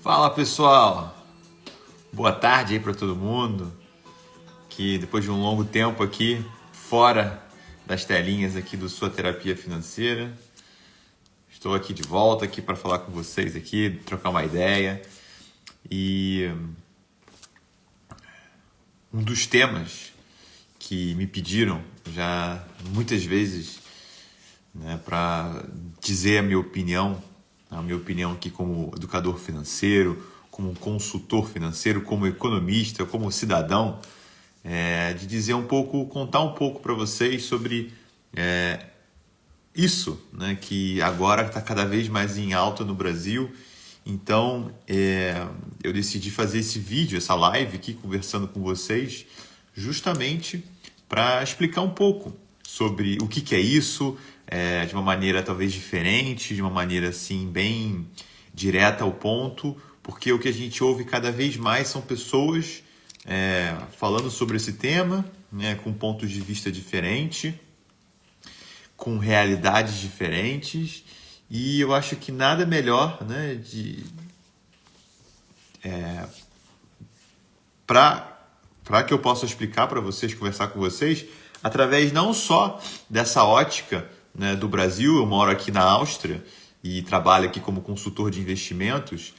Fala pessoal, boa tarde aí para todo mundo que depois de um longo tempo aqui fora das telinhas aqui do Sua Terapia Financeira, estou aqui de volta aqui para falar com vocês aqui, trocar uma ideia. E um dos temas que me pediram já muitas vezes, né, para dizer a minha opinião aqui como educador financeiro, como consultor financeiro, como economista, como cidadão, de dizer um pouco, contar um pouco para vocês sobre isso, né, que agora está cada vez mais em alta no Brasil. Então, eu decidi fazer esse vídeo, essa live aqui, conversando com vocês, justamente para explicar um pouco sobre o que é isso, de uma maneira talvez diferente, de uma maneira assim bem direta ao ponto, porque o que a gente ouve cada vez mais são pessoas falando sobre esse tema, né, com pontos de vista diferentes, com realidades diferentes, e eu acho que nada melhor, né, para que eu possa explicar para vocês, conversar com vocês, através não só dessa ótica, né, do Brasil. Eu moro aqui na Áustria e trabalho aqui como consultor de investimentos,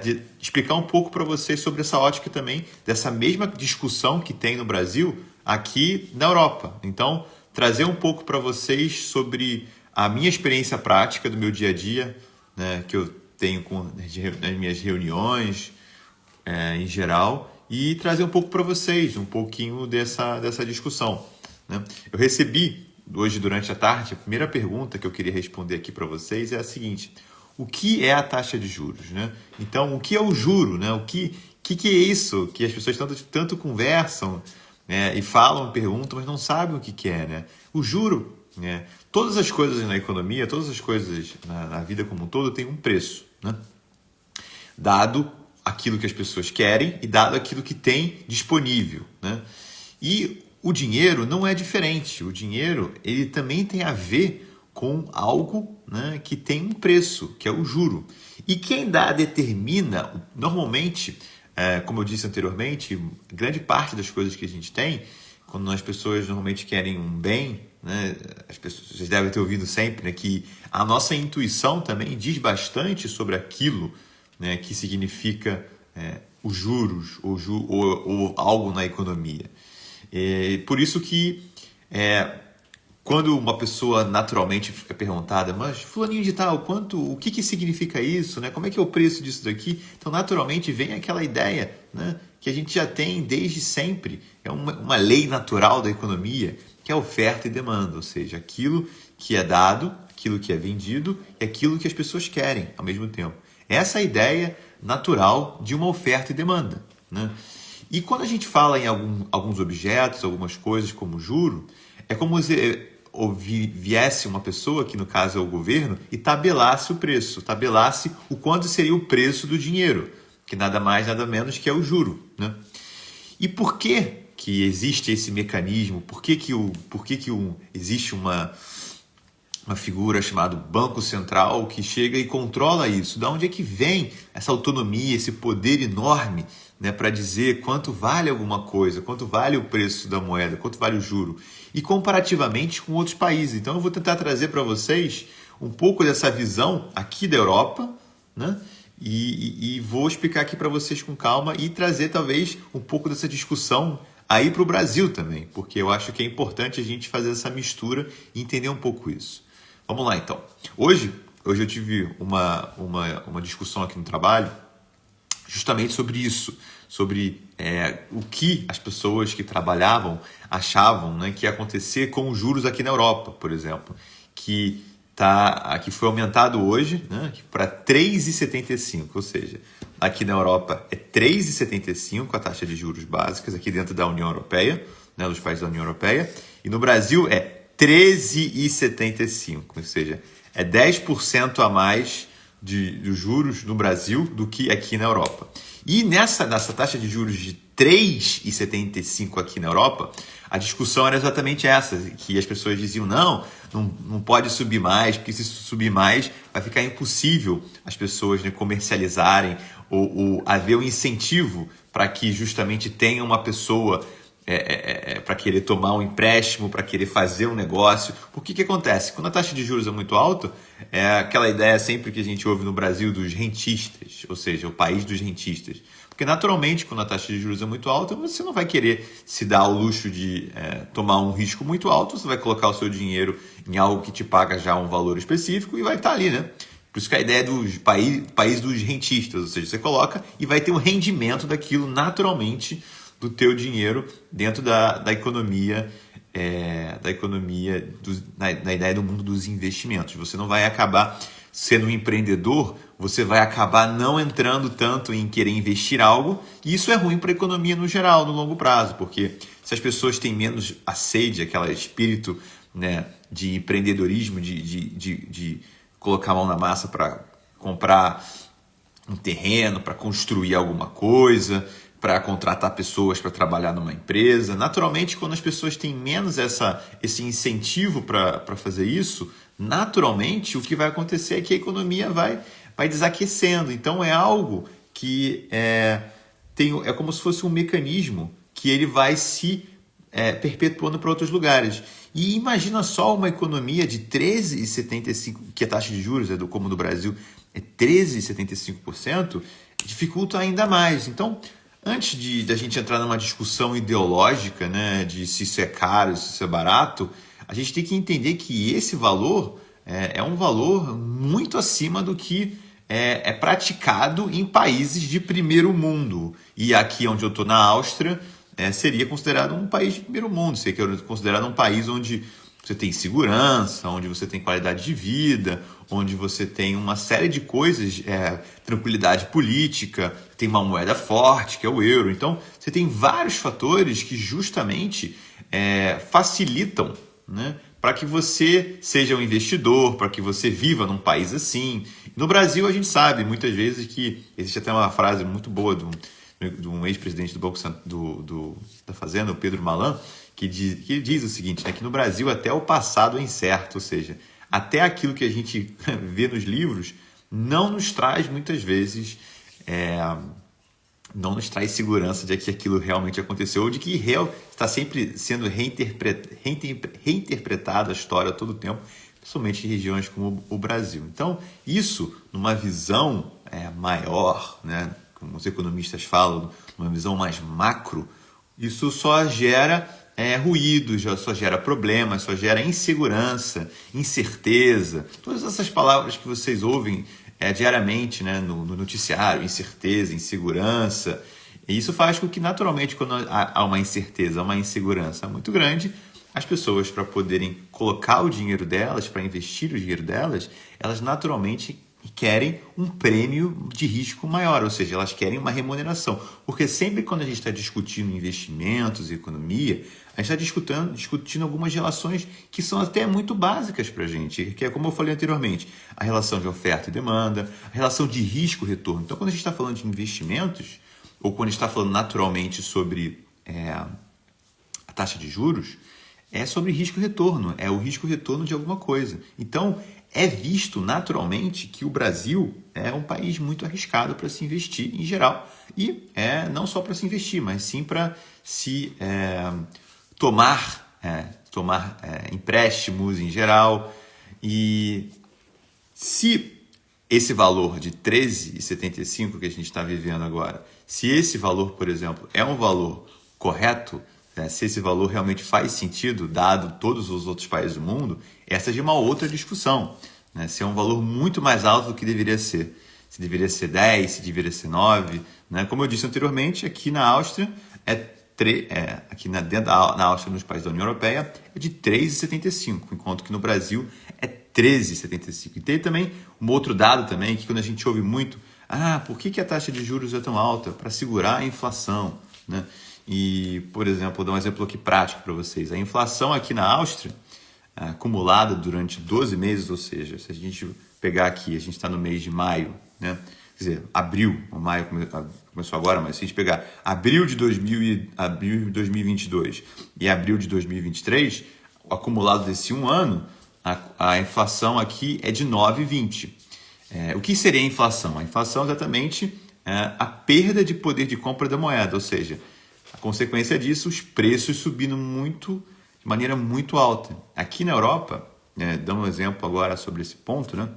de explicar um pouco para vocês sobre essa ótica também, dessa mesma discussão que tem no Brasil, aqui na Europa. Então, trazer um pouco para vocês sobre a minha experiência prática do meu dia a dia, né, que eu tenho nas minhas reuniões, em geral, e trazer um pouco para vocês, um pouquinho dessa discussão, né? Eu recebi hoje durante a tarde, a primeira pergunta que eu queria responder aqui para vocês é a seguinte: o que é a taxa de juros, né? Então, o que é o juro, né? O que é isso que as pessoas tanto conversam, né, e falam, perguntam, mas não sabem o que é, né? O juro, né? Todas as coisas na economia, todas as coisas na vida como um todo têm um preço, né? Dado aquilo que as pessoas querem e dado aquilo que tem disponível, né? E o dinheiro não é diferente. O dinheiro, ele também tem a ver com algo, né, que tem um preço, que é o juro. E quem determina, normalmente, como eu disse anteriormente, grande parte das coisas que a gente tem, quando as pessoas normalmente querem um bem, né, vocês devem ter ouvido sempre, né, que a nossa intuição também diz bastante sobre aquilo, né, que significa os juros ou algo na economia. Por isso que quando uma pessoa naturalmente é perguntada, mas fulaninho de tal, o que significa isso, né? Como é que é o preço disso daqui? Então, naturalmente, vem aquela ideia, né, que a gente já tem desde sempre, é uma lei natural da economia, que é oferta e demanda, ou seja, aquilo que é dado, aquilo que é vendido e aquilo que as pessoas querem ao mesmo tempo. Essa é a ideia natural de uma oferta e demanda, né? E quando a gente fala em alguns objetos, algumas coisas como juro, é como se viesse uma pessoa, que no caso é o governo, e tabelasse o preço, tabelasse o quanto seria o preço do dinheiro, que nada mais, nada menos que é o juro, né? E por que existe esse mecanismo? Por que existe uma figura chamada Banco Central que chega e controla isso? Da onde é que vem essa autonomia, esse poder enorme, né, para dizer quanto vale alguma coisa, quanto vale o preço da moeda, quanto vale o juro, e comparativamente com outros países? Então eu vou tentar trazer para vocês um pouco dessa visão aqui da Europa, né, e vou explicar aqui para vocês com calma e trazer talvez um pouco dessa discussão aí para o Brasil também, porque eu acho que é importante a gente fazer essa mistura e entender um pouco isso. Vamos lá então. Hoje eu tive uma discussão aqui no trabalho justamente sobre isso, sobre o que as pessoas que trabalhavam achavam, né, que ia acontecer com os juros aqui na Europa, por exemplo, que foi aumentado hoje, né, para 3,75, ou seja, aqui na Europa é 3,75 a taxa de juros básicas aqui dentro da União Europeia, né, dos países da União Europeia, e no Brasil é 13,75, ou seja, é 10% a mais de juros no Brasil do que aqui na Europa. E nessa taxa de juros de 3,75 aqui na Europa, a discussão era exatamente essa, que as pessoas diziam, não pode subir mais, porque se subir mais vai ficar impossível as pessoas, né, comercializarem ou haver um incentivo para que justamente tenha uma pessoa para querer tomar um empréstimo, para querer fazer um negócio. Porque que acontece? Quando a taxa de juros é muito alta, é aquela ideia sempre que a gente ouve no Brasil dos rentistas, ou seja, o país dos rentistas. Porque naturalmente, quando a taxa de juros é muito alta, você não vai querer se dar ao luxo de tomar um risco muito alto, você vai colocar o seu dinheiro em algo que te paga já um valor específico e vai estar ali, né? Por isso que a ideia é do país dos rentistas, ou seja, você coloca e vai ter um rendimento daquilo naturalmente do teu dinheiro dentro da economia, na ideia do mundo dos investimentos. Você não vai acabar sendo um empreendedor, você vai acabar não entrando tanto em querer investir algo, e isso é ruim para a economia no geral, no longo prazo, porque se as pessoas têm menos a sede, aquele espírito, né, de empreendedorismo, de colocar a mão na massa para comprar um terreno, para construir alguma coisa, para contratar pessoas para trabalhar numa empresa. Naturalmente, quando as pessoas têm menos esse incentivo para fazer isso, naturalmente o que vai acontecer é que a economia vai desaquecendo. Então é algo que é como se fosse um mecanismo que ele vai se perpetuando para outros lugares. E imagina só uma economia de 13,75%, que a taxa de juros, como no Brasil, é 13,75%, dificulta ainda mais. Então, antes da gente entrar numa discussão ideológica, né, de se isso é caro, se isso é barato, a gente tem que entender que esse valor é um valor muito acima do que é praticado em países de primeiro mundo. E aqui onde eu estou, na Áustria, seria considerado um país de primeiro mundo, seria considerado um país onde você tem segurança, onde você tem qualidade de vida, onde você tem uma série de coisas, tranquilidade política, tem uma moeda forte, que é o euro. Então, você tem vários fatores que justamente facilitam, né, para que você seja um investidor, para que você viva num país assim. No Brasil, a gente sabe muitas vezes que existe até uma frase muito boa de um ex-presidente do Banco da Fazenda, o Pedro Malan, que diz o seguinte, né, que no Brasil até o passado é incerto, ou seja, até aquilo que a gente vê nos livros não nos traz muitas vezes, não nos traz segurança de que aquilo realmente aconteceu, ou de que está sempre sendo reinterpretada a história a todo tempo, principalmente em regiões como o Brasil. Então, isso, numa visão maior, né, como os economistas falam, numa visão mais macro, isso só gera ruído, só gera problemas, só gera insegurança, incerteza, todas essas palavras que vocês ouvem diariamente, né, no noticiário, incerteza, insegurança. E isso faz com que, naturalmente, quando há uma incerteza, uma insegurança muito grande, as pessoas, para poderem colocar o dinheiro delas, para investir o dinheiro delas, elas naturalmente querem um prêmio de risco maior, ou seja, elas querem uma remuneração. Porque sempre quando a gente está discutindo investimentos e economia, a gente está discutindo algumas relações que são até muito básicas para a gente, que é como eu falei anteriormente, a relação de oferta e demanda, a relação de risco-retorno. Então, quando a gente está falando de investimentos, ou quando a gente está falando naturalmente sobre a taxa de juros, é sobre risco-retorno, é o risco-retorno de alguma coisa. Então, é visto naturalmente que o Brasil é um país muito arriscado para se investir em geral. E não só para se investir, mas sim para se tomar empréstimos em geral. E se esse valor de 13,75 que a gente está vivendo agora, se esse valor, por exemplo, é um valor correto, se esse valor realmente faz sentido, dado todos os outros países do mundo, essa é de uma outra discussão, né? Se é um valor muito mais alto do que deveria ser. Se deveria ser 10, se deveria ser 9. Né? Como eu disse anteriormente, aqui na Áustria, na Áustria, nos países da União Europeia, é de 3,75, enquanto que no Brasil é 13,75. E tem também um outro dado também, que quando a gente ouve muito, por que a taxa de juros é tão alta? Para segurar a inflação, né? E, por exemplo, vou dar um exemplo aqui prático para vocês. A inflação aqui na Áustria, acumulada durante 12 meses, ou seja, se a gente pegar aqui, a gente está no mês de maio, né? Quer dizer, maio começou agora, mas se a gente pegar abril de 2022 e abril de 2023, o acumulado desse um ano, a inflação aqui é de 9,20. O que seria a inflação? A inflação é exatamente a perda de poder de compra da moeda, ou seja, a consequência disso, os preços subindo de maneira muito alta. Aqui na Europa, dando um exemplo agora sobre esse ponto, né?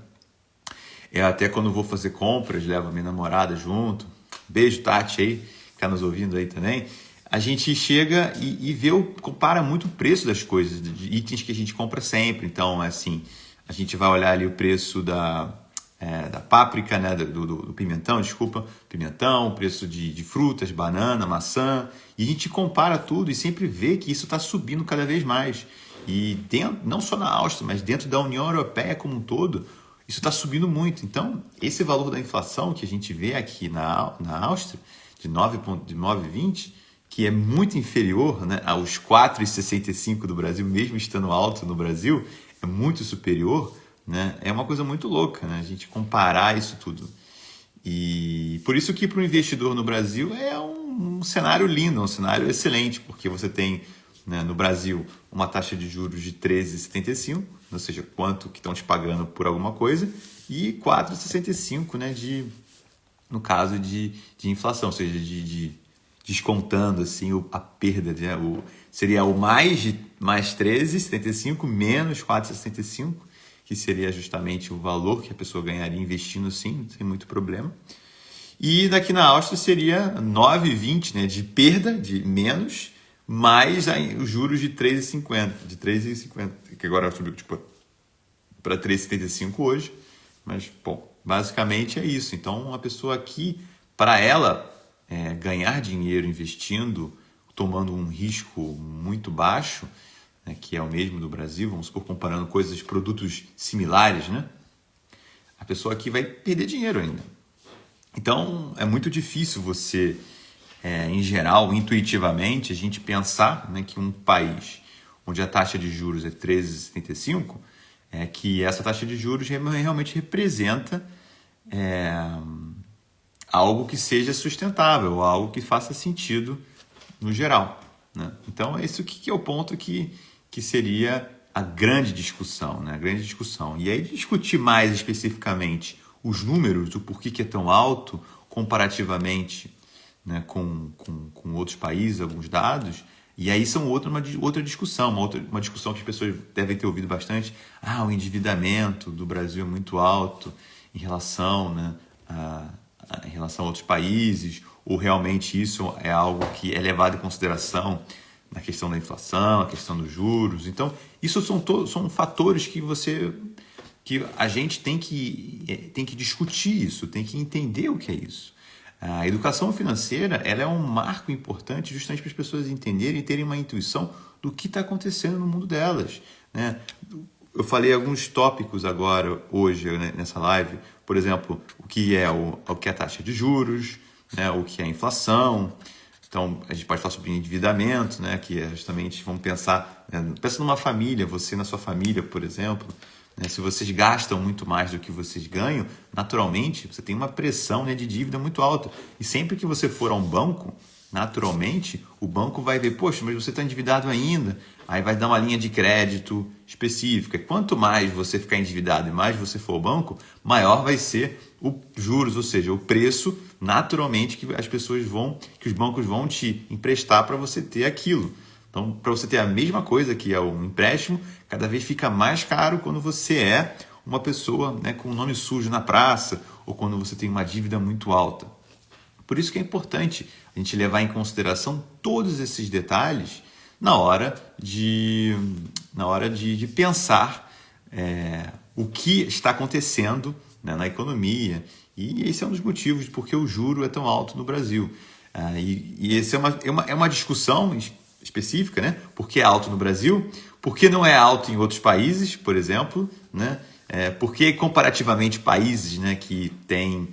Até quando vou fazer compras, levo a minha namorada junto. Beijo, Tati, aí, que está nos ouvindo aí também. A gente chega e compara muito o preço das coisas, de itens que a gente compra sempre. Então, assim, a gente vai olhar ali o preço da páprica, né, do pimentão, pimentão, preço de frutas, banana, maçã, e a gente compara tudo e sempre vê que isso está subindo cada vez mais. E não só na Áustria, mas dentro da União Europeia como um todo, isso está subindo muito. Então, esse valor da inflação que a gente vê aqui na Áustria, de 9,20, que é muito inferior, né, aos 4,65 do Brasil, mesmo estando alto no Brasil, é muito superior, né? É uma coisa muito louca, né? A gente comparar isso tudo. E por isso que para o investidor no Brasil é um cenário lindo, um cenário excelente, porque você tem, né, no Brasil uma taxa de juros de 13,75, ou seja, quanto que estão te pagando por alguma coisa, e 4,65, né, no caso de inflação, ou seja, descontando assim, a perda, né, seria o mais 13,75 menos 4,65, que seria justamente o valor que a pessoa ganharia investindo assim, sem muito problema. E daqui na Áustria seria 9,20, né, de perda, de menos, mais os juros de 3,50, que agora subiu para 3,75 hoje. Mas, bom, basicamente é isso. Então, a pessoa aqui, para ela ganhar dinheiro investindo, tomando um risco muito baixo, né, que é o mesmo do Brasil, vamos supor, comparando produtos similares, né? A pessoa aqui vai perder dinheiro ainda. Então, é muito difícil você, em geral, intuitivamente, a gente pensar, né, que um país onde a taxa de juros é 13,75, que essa taxa de juros realmente representa algo que seja sustentável, algo que faça sentido no geral, né? Então, esse que é o ponto que seria a grande discussão, né? A grande discussão. E aí discutir mais especificamente os números, o porquê que é tão alto comparativamente, né, com outros países, alguns dados, e aí são outra discussão, uma discussão que as pessoas devem ter ouvido bastante. O endividamento do Brasil é muito alto em relação, né, em relação a outros países, ou realmente isso é algo que é levado em consideração na questão da inflação, a questão dos juros. Então, isso são fatores que a gente tem que discutir isso, tem que entender o que é isso. A educação financeira, ela é um marco importante justamente para as pessoas entenderem e terem uma intuição do que está acontecendo no mundo delas, né? Eu falei alguns tópicos agora, hoje, né, nessa live, por exemplo, o que é a taxa de juros, né, o que é a inflação. Então, a gente pode falar sobre endividamento, né, que é justamente, vamos pensar, né, pensa numa família, você na sua família, por exemplo, né, se vocês gastam muito mais do que vocês ganham, naturalmente, você tem uma pressão, né, de dívida muito alta. E sempre que você for a um banco, naturalmente, o banco vai ver, poxa, mas você está endividado ainda, aí vai dar uma linha de crédito específica. Quanto mais você ficar endividado e mais você for ao banco, maior vai ser os juros, ou seja, o preço, naturalmente, que os bancos vão te emprestar para você ter aquilo. Então, para você ter a mesma coisa que é um empréstimo, cada vez fica mais caro quando você é uma pessoa, né, com o nome sujo na praça, ou quando você tem uma dívida muito alta. Por isso que é importante a gente levar em consideração todos esses detalhes na hora de pensar o que está acontecendo, né, na economia. E esse é um dos motivos de por que o juro é tão alto no Brasil. E essa é uma discussão específica, né? Por que é alto no Brasil? Por que não é alto em outros países, por exemplo, né? Por que comparativamente países, né, que têm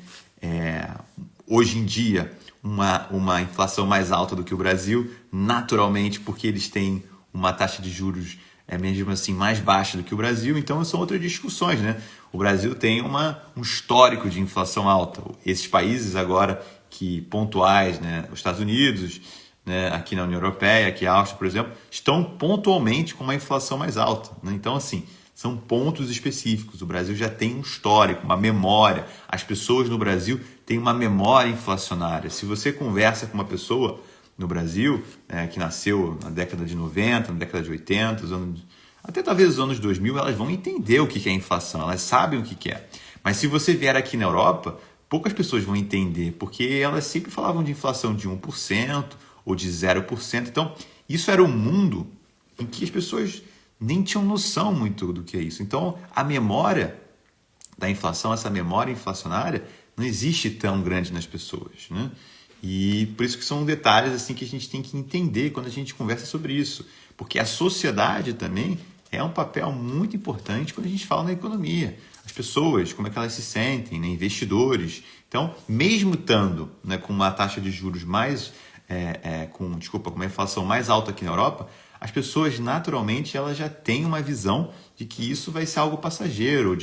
hoje em dia uma inflação mais alta do que o Brasil, naturalmente porque eles têm uma taxa de juros mesmo assim mais baixa do que o Brasil, então são outras discussões, né? O Brasil tem um histórico de inflação alta. Esses países agora que pontuais, né, os Estados Unidos, né, aqui na União Europeia, aqui a Áustria, por exemplo, estão pontualmente com uma inflação mais alta, né? Então, assim, são pontos específicos. O Brasil já tem um histórico, uma memória. As pessoas no Brasil têm uma memória inflacionária. Se você conversa com uma pessoa no Brasil, que nasceu na década de 90, na década de 80, até talvez os anos 2000, elas vão entender o que é inflação, elas sabem o que é. Mas se você vier aqui na Europa, poucas pessoas vão entender, porque elas sempre falavam de inflação de 1% ou de 0%. Então, isso era um mundo em que as pessoas nem tinham noção muito do que é isso. Então, a memória da inflação, essa memória inflacionária, não existe tão grande nas pessoas, né? E por isso que são detalhes assim que a gente tem que entender quando a gente conversa sobre isso. Porque a sociedade também é um papel muito importante quando a gente fala na economia. As pessoas, como é que elas se sentem, né? Investidores. Então, mesmo estando, né, com uma taxa de juros com uma inflação mais alta aqui na Europa, as pessoas naturalmente elas já têm uma visão de que isso vai ser algo passageiro,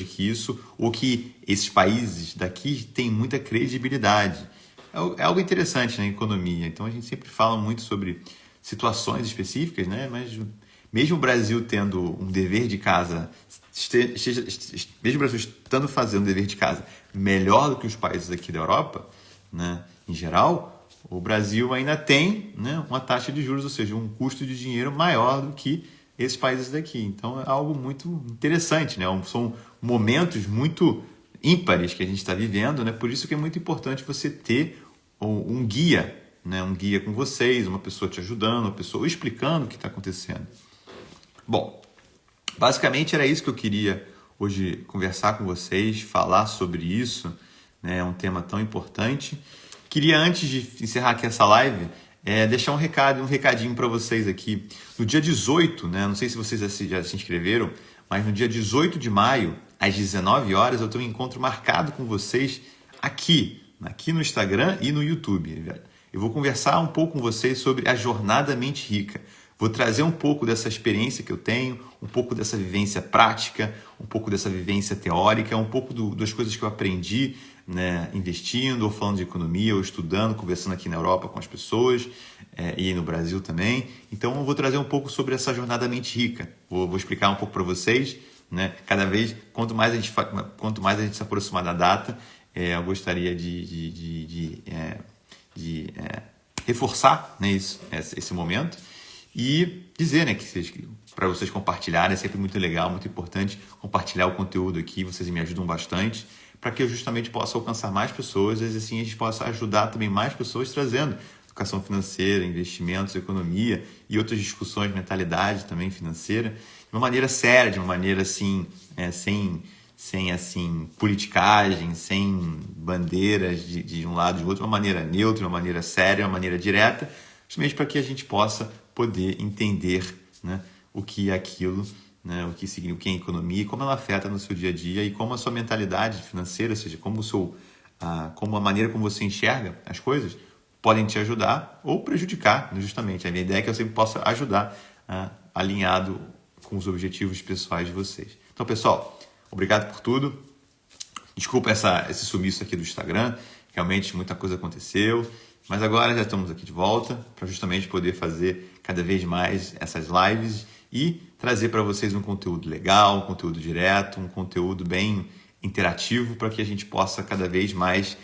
ou que esses países daqui têm muita credibilidade. É algo interessante na economia. Então a gente sempre fala muito sobre situações específicas, né? Mas mesmo o Brasil tendo um dever de casa, mesmo o Brasil estando fazendo um dever de casa melhor do que os países aqui da Europa, né, em geral, o Brasil ainda tem, né, uma taxa de juros, ou seja, um custo de dinheiro maior do que esses países daqui. Então é algo muito interessante, né? São momentos muito ímpares que a gente está vivendo, né? Por isso que é muito importante você ter um guia, né? Um guia com vocês, uma pessoa te ajudando, uma pessoa explicando o que está acontecendo. Bom, basicamente era isso que eu queria hoje conversar com vocês, falar sobre isso, né? É um tema tão importante. Queria, antes de encerrar aqui essa live, deixar um recadinho para vocês aqui. No dia 18, né? Não sei se vocês já se inscreveram, mas no dia 18 de maio, às 19 horas, eu tenho um encontro marcado com vocês aqui no Instagram e no YouTube. Eu vou conversar um pouco com vocês sobre a jornada Mente Rica. Vou trazer um pouco dessa experiência que eu tenho, um pouco dessa vivência prática, um pouco dessa vivência teórica, um pouco das coisas que eu aprendi, né, investindo, ou falando de economia, ou estudando, conversando aqui na Europa com as pessoas e no Brasil também. Então eu vou trazer um pouco sobre essa jornada Mente Rica. Vou explicar um pouco para vocês, né? Cada vez, quanto mais a gente se aproximar da data, eu gostaria de reforçar, né, esse momento e dizer, né, que para vocês compartilharem, é sempre muito legal, muito importante compartilhar o conteúdo aqui, vocês me ajudam bastante para que eu justamente possa alcançar mais pessoas e assim a gente possa ajudar também mais pessoas trazendo educação financeira, investimentos, economia e outras discussões, mentalidade também financeira, de uma maneira séria, de uma maneira assim, sem assim politicagem, sem bandeiras de um lado e de outro, uma maneira neutra, uma maneira séria, uma maneira direta, justamente para que a gente possa poder entender, né, o que é aquilo, né, o que significa a economia e como ela afeta no seu dia a dia e como a sua mentalidade financeira, ou seja, como a maneira como você enxerga as coisas, podem te ajudar ou prejudicar, justamente. A minha ideia é que eu sempre possa ajudar alinhado com os objetivos pessoais de vocês. Então, pessoal, obrigado por tudo. Desculpa esse sumiço aqui do Instagram. Realmente muita coisa aconteceu. Mas agora já estamos aqui de volta para justamente poder fazer cada vez mais essas lives e trazer para vocês um conteúdo legal, um conteúdo direto, um conteúdo bem interativo para que a gente possa cada vez mais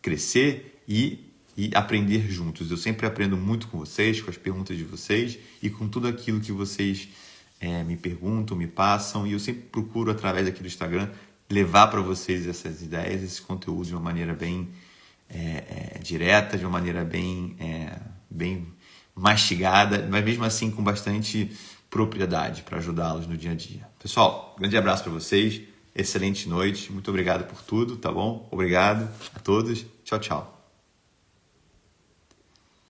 crescer e aprender juntos. Eu sempre aprendo muito com vocês, com as perguntas de vocês e com tudo aquilo que vocês me perguntam, me passam, e eu sempre procuro, através aqui do Instagram, levar para vocês essas ideias, esse conteúdo de uma maneira bem direta, de uma maneira bem mastigada, mas mesmo assim com bastante propriedade para ajudá-los no dia a dia. Pessoal, grande abraço para vocês, excelente noite, muito obrigado por tudo, tá bom? Obrigado a todos, tchau, tchau.